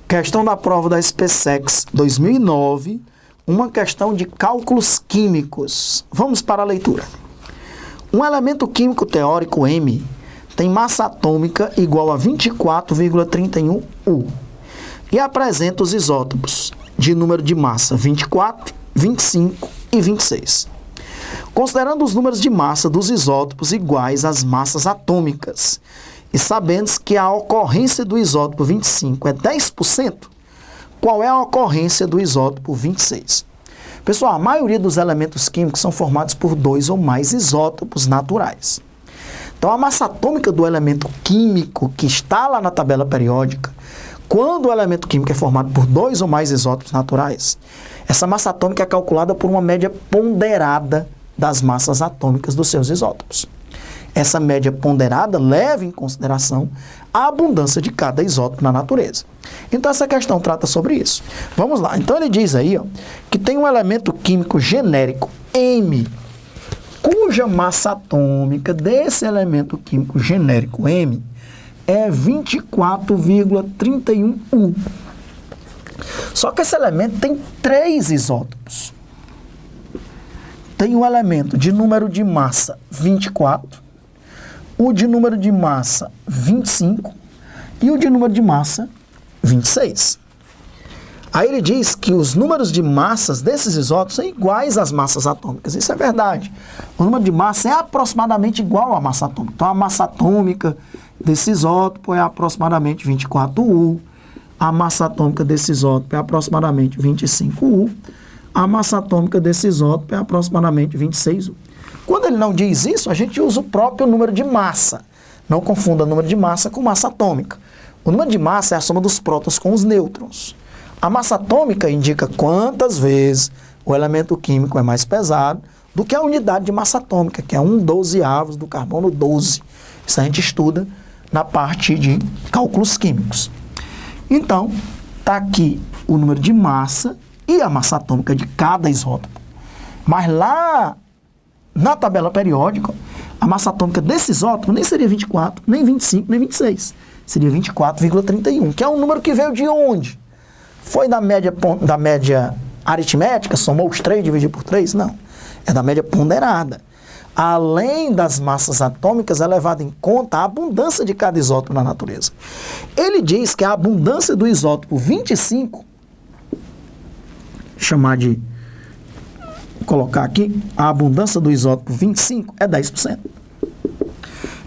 Questão da prova da SPSEC 2009, uma questão de cálculos químicos. Vamos para a leitura. Um elemento químico teórico M tem massa atômica igual a 24,31 U e apresenta os isótopos de número de massa 24, 25 e 26. Considerando os números de massa dos isótopos iguais às massas atômicas e sabendo que a ocorrência do isótopo 25 é 10%, qual é a ocorrência do isótopo 26? Pessoal, a maioria dos elementos químicos são formados por 2 ou mais isótopos naturais. Então, a massa atômica do elemento químico que está lá na tabela periódica, quando o elemento químico é formado por 2 ou mais isótopos naturais, essa massa atômica é calculada por uma média ponderada das massas atômicas dos seus isótopos. Essa média ponderada leva em consideração a abundância de cada isótopo na natureza. Então, essa questão trata sobre isso. Vamos lá. Então, ele diz aí, ó, que tem um elemento químico genérico M, cuja massa atômica desse elemento químico genérico M é 24,31 U. Só que esse elemento tem 3 isótopos. Tem um elemento de número de massa 24, o de número de massa 25 e o de número de massa 26. Aí ele diz que os números de massas desses isótopos são iguais às massas atômicas. Isso é verdade. O número de massa é aproximadamente igual à massa atômica. Então, a massa atômica desse isótopo é aproximadamente 24U. A massa atômica desse isótopo é aproximadamente 25U. A massa atômica desse isótopo é aproximadamente 26U. Quando ele não diz isso, a gente usa o próprio número de massa. Não confunda o número de massa com massa atômica. O número de massa é a soma dos prótons com os nêutrons. A massa atômica indica quantas vezes o elemento químico é mais pesado do que a unidade de massa atômica, que é 1/12 do carbono 12. Isso a gente estuda na parte de cálculos químicos. Então, está aqui o número de massa e a massa atômica de cada isótopo. Mas lá na tabela periódica, a massa atômica desse isótopo nem seria 24, nem 25, nem 26. Seria 24,31, que é um número que veio de onde? Foi da média aritmética, somou os 3, dividiu por 3? Não. É da média ponderada. Além das massas atômicas, é levada em conta a abundância de cada isótopo na natureza. Ele diz que a abundância do isótopo 25, colocar aqui, a abundância do isótopo 25 é 10%.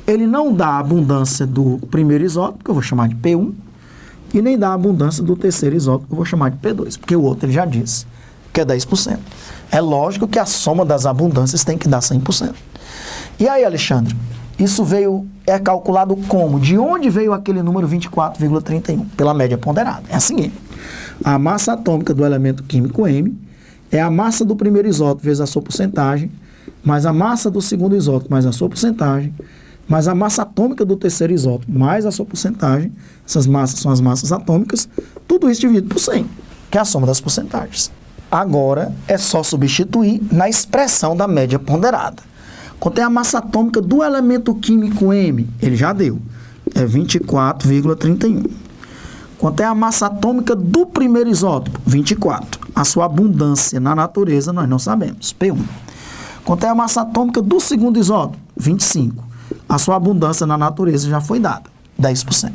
Ele não dá a abundância do primeiro isótopo, que eu vou chamar de P1, e nem dá a abundância do terceiro isótopo, que eu vou chamar de P2, porque o outro ele já disse que é 10%. É lógico que a soma das abundâncias tem que dar 100%. E aí, Alexandre, isso é calculado como? De onde veio aquele número 24,31? Pela média ponderada. É assim, a massa atômica do elemento químico M é a massa do primeiro isótopo vezes a sua porcentagem, mais a massa do segundo isótopo mais a sua porcentagem, mais a massa atômica do terceiro isótopo mais a sua porcentagem. Essas massas são as massas atômicas, tudo isso dividido por 100, que é a soma das porcentagens. Agora é só substituir na expressão da média ponderada. Quanto é a massa atômica do elemento químico M? Ele já deu, é 24,31. Quanto é a massa atômica do primeiro isótopo? 24. A sua abundância na natureza nós não sabemos, P1. Quanto é a massa atômica do segundo isótopo? 25. A sua abundância na natureza já foi dada, 10%.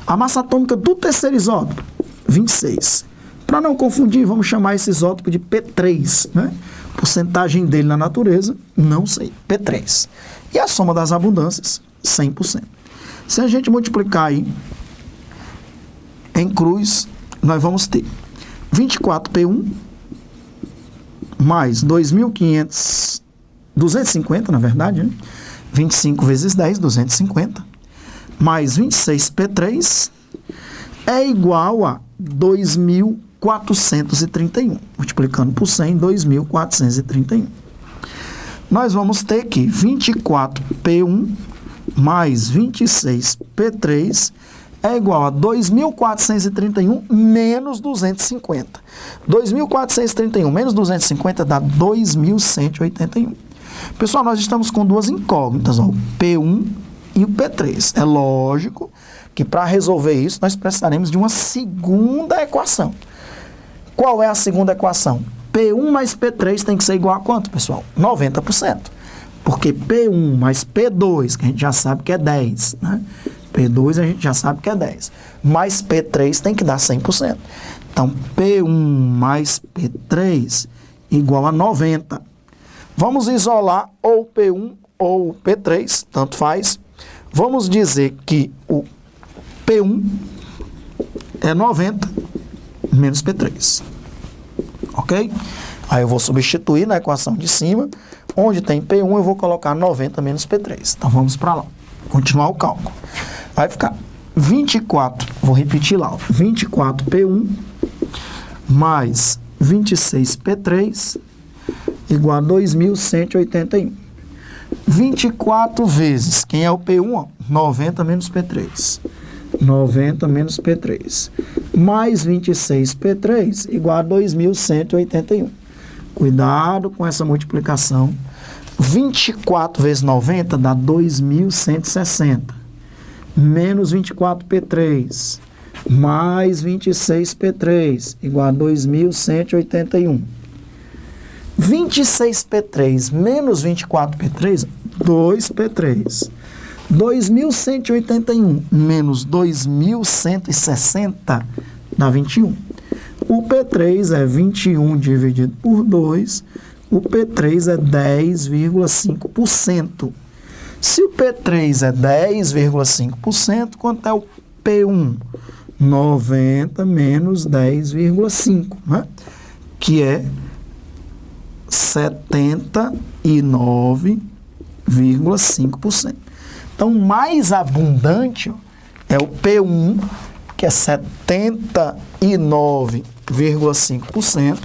A massa atômica do terceiro isótopo? 26. Para não confundir, vamos chamar esse isótopo de P3, né? Porcentagem dele na natureza, não sei, P3. E a soma das abundâncias, 100%. Se a gente multiplicar aí em cruz, nós vamos ter 24P1 mais 250, na verdade, né? 25 vezes 10, 250, mais 26P3 é igual a 2.431. Multiplicando por 100, 2.431. Nós vamos ter que 24P1 mais 26P3 é igual a 2.431 menos 250. 2.431 menos 250 dá 2.181. Pessoal, nós estamos com duas incógnitas, ó, o P1 e o P3. É lógico que para resolver isso nós precisaremos de uma segunda equação. Qual é a segunda equação? P1 mais P3 tem que ser igual a quanto, pessoal? 90%. Porque P1 mais P2, que a gente já sabe que é 10, né? P2 a gente já sabe que é 10. Mais P3 tem que dar 100%. Então, P1 mais P3 igual a 90. Vamos isolar ou P1 ou P3, tanto faz. Vamos dizer que o P1 é 90 menos P3. Ok? Aí eu vou substituir na equação de cima. Onde tem P1, eu vou colocar 90 menos P3. Então, vamos para lá. Continuar o cálculo. Vai ficar 24, vou repetir lá, 24P1 mais 26P3 igual a 2.181. 24 vezes, quem é o P1? Ó, 90 menos P3. 90 menos P3. Mais 26P3 igual a 2.181. Cuidado com essa multiplicação. 24 vezes 90 dá 2.160. Menos 24P3 mais 26P3 igual a 2.181. 26P3 menos 24P3, 2P3. 2.181 menos 2.160 dá 21. O P3 é 21 dividido por 2. O P3 é 10,5%. Se o P3 é 10,5%, quanto é o P1? 90 menos 10,5%, né? Que é 79,5%. Então, mais abundante é o P1, que é 79,5%.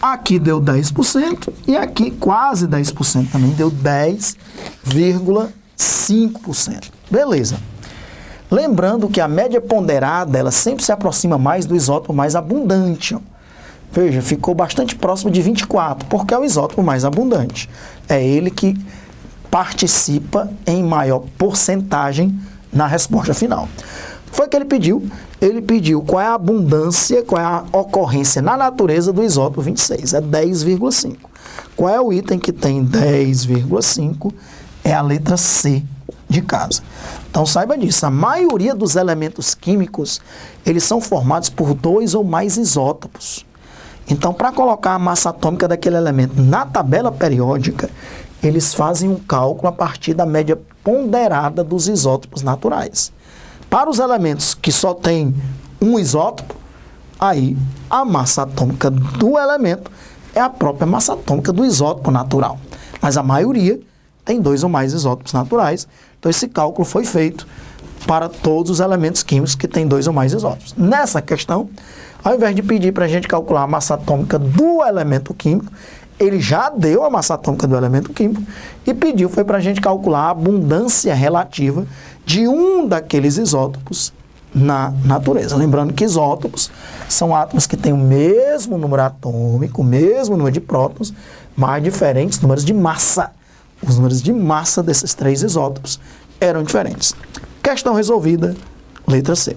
Aqui deu 10% e aqui quase 10% também, deu 10,5%. Beleza. Lembrando que a média ponderada, ela sempre se aproxima mais do isótopo mais abundante. Ó. Veja, ficou bastante próximo de 24, porque é o isótopo mais abundante. É ele que participa em maior porcentagem na resposta final. Foi o que ele pediu. Ele pediu qual é a abundância, qual é a ocorrência na natureza do isótopo 26. É 10,5. Qual é o item que tem 10,5? É a letra C de casa. Então saiba disso. A maioria dos elementos químicos, eles são formados por 2 ou mais isótopos. Então, para colocar a massa atômica daquele elemento na tabela periódica, eles fazem um cálculo a partir da média ponderada dos isótopos naturais. Para os elementos que só têm um isótopo, aí a massa atômica do elemento é a própria massa atômica do isótopo natural. Mas a maioria tem 2 ou mais isótopos naturais, então esse cálculo foi feito para todos os elementos químicos que têm 2 ou mais isótopos. Nessa questão, ao invés de pedir para a gente calcular a massa atômica do elemento químico, ele já deu a massa atômica do elemento químico e pediu foi para a gente calcular a abundância relativa de um daqueles isótopos na natureza. Lembrando que isótopos são átomos que têm o mesmo número atômico, o mesmo número de prótons, mas diferentes números de massa. Os números de massa desses 3 isótopos eram diferentes. Questão resolvida, letra C.